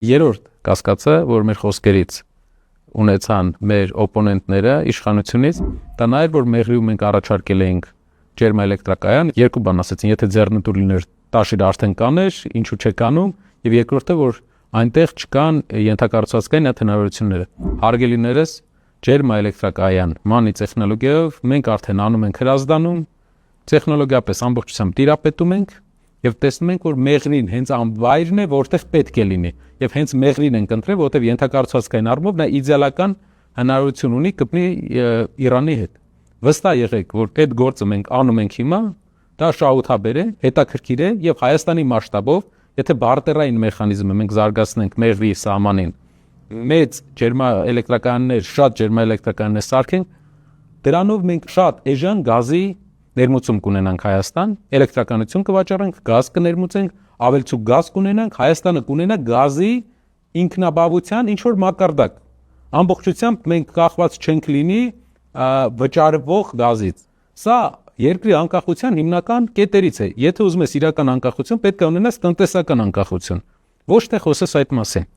Երրորդ կասկածը, որ մեր խոսքերից ունեցան մեր օպոնենտները իշխանությունից, դա նա էր, որ մեղրիում մենք առաջարկել էինք ջերմաէլեկտրակայան, երկու բան ասեցին, եթե ձեռնտու լիներ, տաշիր արդեն կաներ, ինչու չեք անում, եւ երկրորդը, որ այնտեղ չկան ենթակառուցվածքային այդ հնարավորությունները։ Հարգելիներս, ջերմաէլեկտրակայան մանի տեխնոլոգիայով մենք արդեն անում ենք հրազդանում, տեխնոլոգիապես ամբողջությամբ տիրապետում ենք եւ տեսնում ենք, որ մեղրին հենց անվայրն է, որտեղ պետք է լինի, եւ հենց մեղրին ենք ընտրել, որտեղ ենթակառուցվածքային առումով նա իդեալական հնարավորություն ունի կպնի Իրանի հետ։ Վստահ եղեք, որ այդ գործը մենք անում ենք հիմա, դա շահութաբեր է, հետաքրքիր է եւ Հայաստանի մասշտաբով, եթե բարտերային մեխանիզմը մենք զարգացնենք մեղրի սահմանին, մեծ ջերմաէլեկտրականներ, շատ ջերմաէլեկտրականներ սարքենք, դրանով մենք շատ էժան գազի ներմուծում կունենանք Հայաստան, էլեկտրականություն կվաճառենք, գազ կներմուծենք, ավելցուկ գազ կունենանք, Հայաստանը կունենա գազի ինքնաբավության ինչ որ մակարդակ։ Ամբողջությամբ մենք կախված չենք լինի վճարվող գազից։ Սա երկրի անկախության հիմնական կետերից է։ Եթե ուզում ես իրական անկախություն, պետք է ունենաս տնտեսական անկախություն։ Ոչ թե խոսես այդ մասին։